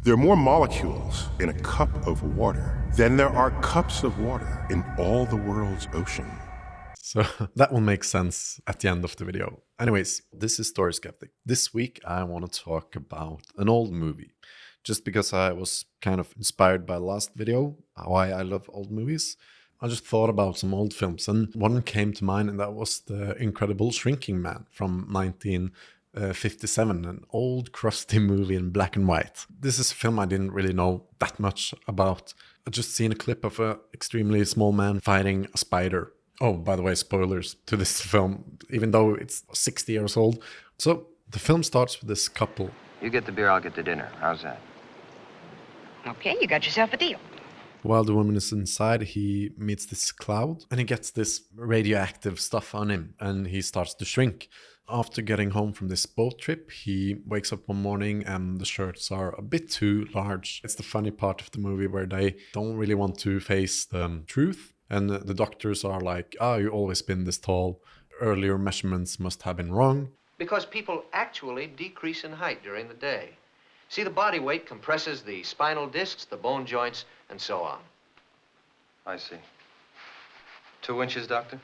There are more molecules in a cup of water than there are cups of water in all the world's ocean. So that will make sense at the end of the video. Anyways, this is Story Skeptic. This week I want to talk about an old movie. Just because I was kind of inspired by the last video, why I love old movies, I just thought about some old films, and one came to mind, and that was The Incredible Shrinking Man from 1957, an old crusty movie in black and white. This is a film I didn't really know that much about. I just seen a clip of an extremely small man fighting a spider. Oh, by the way, spoilers to this film, even though it's 60 years old. So the film starts with this couple. You get the beer, I'll get the dinner. How's that? Okay, you got yourself a deal. While the woman is inside, he meets this cloud and he gets this radioactive stuff on him and he starts to shrink. After getting home from this boat trip, he wakes up one morning and the shirts are a bit too large. It's the funny part of the movie where they don't really want to face the truth. And the doctors are like, you've always been this tall. Earlier measurements must have been wrong. Because people actually decrease in height during the day. See, the body weight compresses the spinal discs, the bone joints, and so on. I see. 2 inches, Doctor?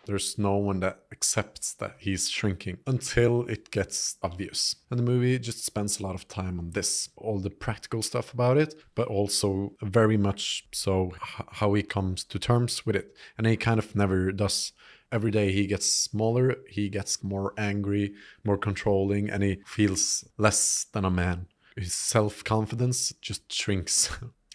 There's no one that accepts that he's shrinking until it gets obvious. And the movie just spends a lot of time on this, all the practical stuff about it, but also very much so how he comes to terms with it. And he kind of never does. Every day he gets smaller, he gets more angry, more controlling, and he feels less than a man. His self-confidence just shrinks.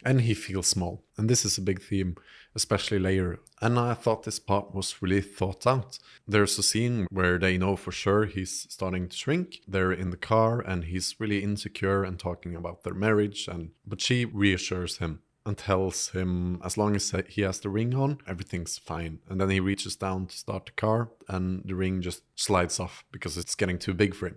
And he feels small. And this is a big theme, especially later. And I thought this part was really thought out. There's a scene where they know for sure he's starting to shrink. They're in the car and he's really insecure and talking about their marriage. But she reassures him and tells him as long as he has the ring on, everything's fine. And then he reaches down to start the car and the ring just slides off because it's getting too big for him.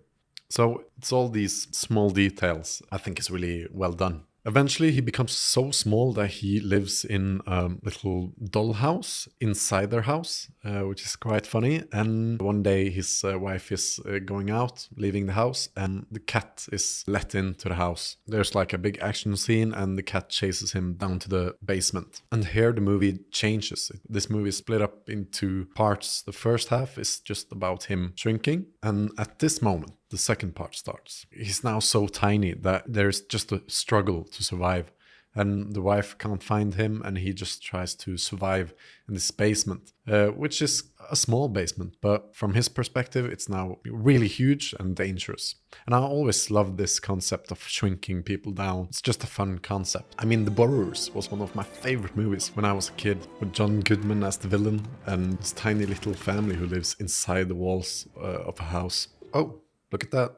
So it's all these small details I think is really well done. Eventually, he becomes so small that he lives in a little dollhouse inside their house, which is quite funny. And one day his wife is going out, leaving the house, and the cat is let into the house. There's like a big action scene and the cat chases him down to the basement. And here the movie changes. This movie is split up into parts. The first half is just about him shrinking. And at this moment, the second part starts. He's now so tiny that there's just a struggle to survive. And the wife can't find him and he just tries to survive in this basement, which is a small basement. But from his perspective, it's now really huge and dangerous. And I always loved this concept of shrinking people down. It's just a fun concept. I mean, The Borrowers was one of my favorite movies when I was a kid, with John Goodman as the villain and this tiny little family who lives inside the walls of a house. Oh, look at that.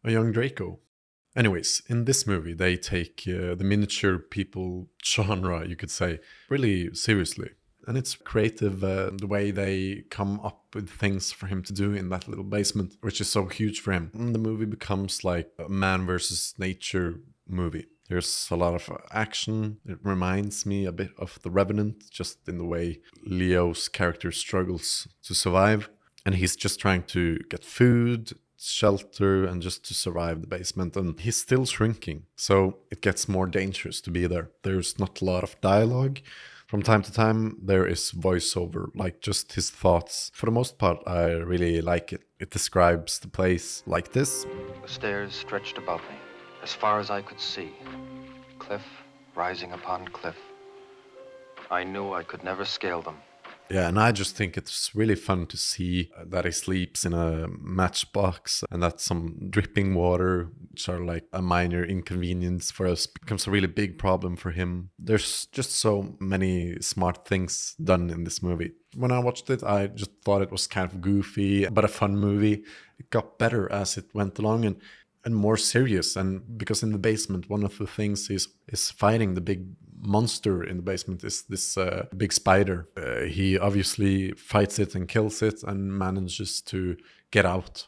A young Draco. Anyways, in this movie, they take the miniature people genre, you could say, really seriously. And it's creative, the way they come up with things for him to do in that little basement, which is so huge for him. And the movie becomes like a man versus nature movie. There's a lot of action. It reminds me a bit of The Revenant, just in the way Leo's character struggles to survive. And he's just trying to get food, shelter, and just to survive the basement. And he's still shrinking, so it gets more dangerous to be there. There's not a lot of dialogue. From time to time, there is voiceover, like just his thoughts. For the most part, I really like it. It describes the place like this. The stairs stretched above me, as far as I could see. Cliff rising upon cliff. I knew I could never scale them. Yeah, and I just think it's really fun to see that he sleeps in a matchbox and that some dripping water, which are like a minor inconvenience for us, becomes a really big problem for him. There's just so many smart things done in this movie. When I watched it, I just thought it was kind of goofy, but a fun movie. It got better as it went along and more serious. And because in the basement, one of the things is fighting the big monster in the basement is this big spider. He obviously fights it and kills it and manages to get out.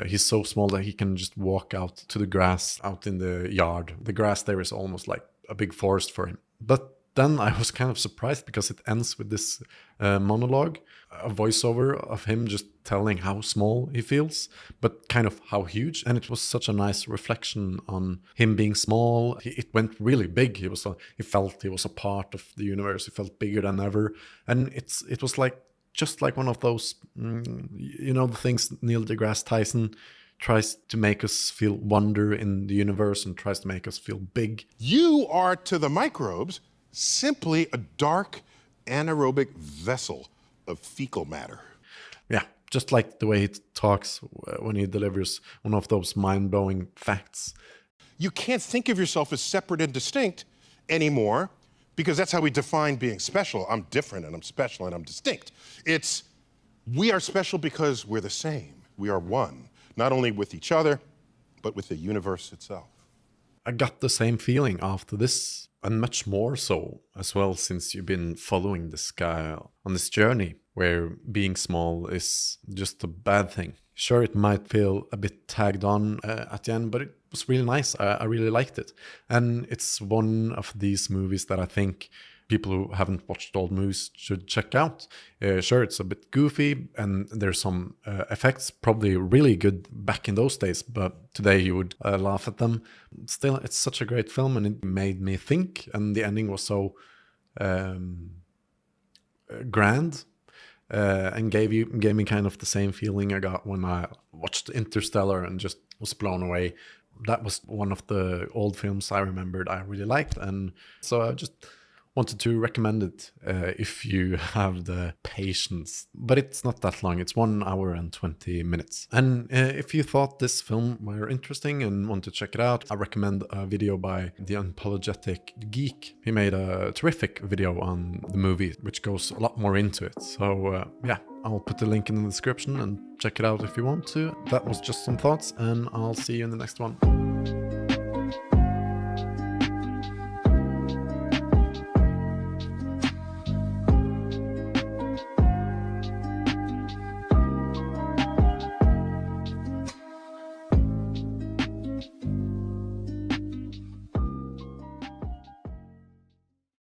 He's so small that he can just walk out to the grass out in the yard. The grass there is almost like a big forest for him. But then I was kind of surprised because it ends with this monologue, a voiceover of him just telling how small he feels, but kind of how huge. And it was such a nice reflection on him being small. It went really big. He felt he was a part of the universe. He felt bigger than ever. And it was like just like one of those, the things Neil deGrasse Tyson tries to make us feel wonder in the universe and tries to make us feel big. You are to the microbes simply a dark anaerobic vessel of fecal matter. Yeah, just like the way he talks when he delivers one of those mind-blowing facts. You can't think of yourself as separate and distinct anymore because that's how we define being special. I'm different and I'm special and I'm distinct. We are special because we're the same. We are one, not only with each other, but with the universe itself. I got the same feeling after this, and much more so as well, since you've been following this guy on this journey where being small is just a bad thing. Sure, it might feel a bit tagged on at the end, but it was really nice. I really liked it. And it's one of these movies that I think people who haven't watched old movies should check out. Sure, it's a bit goofy and there's some effects probably really good back in those days, but today you would laugh at them. Still, it's such a great film and it made me think, and the ending was so grand and gave me kind of the same feeling I got when I watched Interstellar and just was blown away. That was one of the old films I remembered I really liked, and so I just wanted to recommend it if you have the patience. But it's not that long. It's 1 hour and 20 minutes. And if you thought this film were interesting and want to check it out, I recommend a video by The Unapologetic Geek. He made a terrific video on the movie, which goes a lot more into it. So yeah, I'll put the link in the description and check it out if you want to. That was just some thoughts, and I'll see you in the next one.